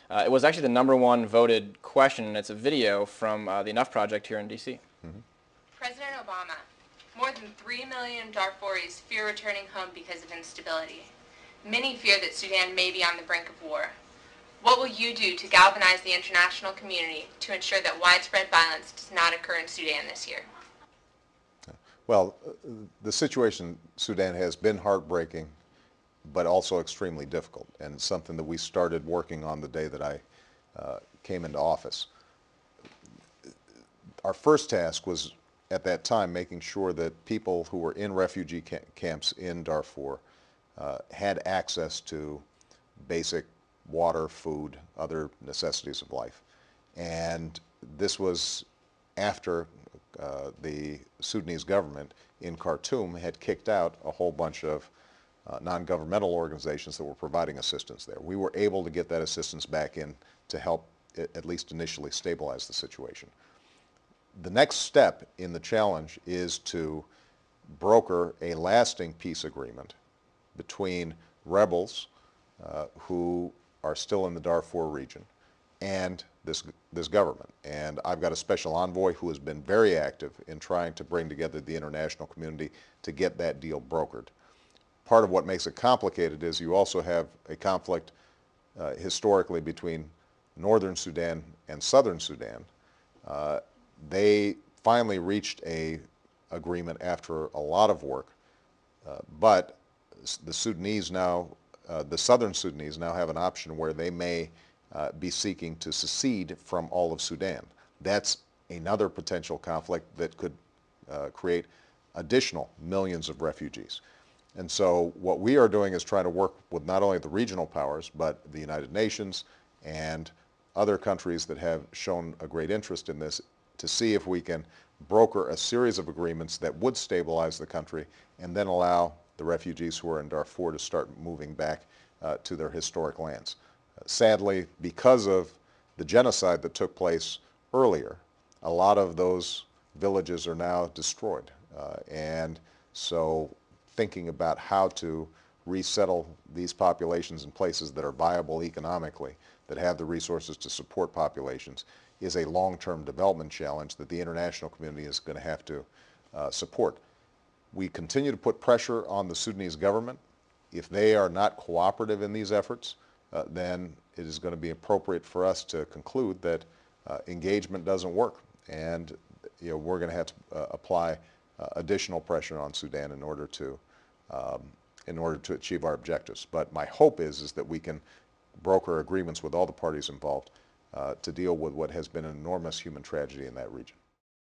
It was actually the #1 voted question, and it's a video from the Enough Project here in D.C. Mm-hmm. President Obama, more than 3 million Darfuris fear returning home because of instability. Many fear that Sudan may be on the brink of war. What will you do to galvanize the international community to ensure that widespread violence does not occur in Sudan this year? Well, the situation in Sudan has been heartbreaking, but also extremely difficult, and it's something that we started working on the day that I came into office. Our first task was, at that time, making sure that people who were in refugee camps in Darfur had access to basic water, food, other necessities of life. And this was after the Sudanese government in Khartoum had kicked out a whole bunch of non-governmental organizations that were providing assistance there. We were able to get that assistance back in to help at least initially stabilize the situation. The next step in the challenge is to broker a lasting peace agreement between rebels who are still in the Darfur region and this government. And I've got a special envoy who has been very active in trying to bring together the international community to get that deal brokered. Part of what makes it complicated is you also have a conflict historically between northern Sudan and southern Sudan. They finally reached an agreement after a lot of work, but the Sudanese now, the southern Sudanese now have an option where they may be seeking to secede from all of Sudan. That's another potential conflict that could create additional millions of refugees. And so what we are doing is trying to work with not only the regional powers, but the United Nations and other countries that have shown a great interest in this to see if we can broker a series of agreements that would stabilize the country and then allow the refugees who are in Darfur to start moving back to their historic lands. Sadly, because of the genocide that took place earlier, a lot of those villages are now destroyed. And so thinking about how to resettle these populations in places that are viable economically, that have the resources to support populations, is a long-term development challenge that the international community is going to have to support. We continue to put pressure on the Sudanese government. If they are not cooperative in these efforts, then it is going to be appropriate for us to conclude that engagement doesn't work, and we're going to have to apply additional pressure on Sudan in order to achieve our objectives. But my hope is that we can broker agreements with all the parties involved to deal with what has been an enormous human tragedy in that region.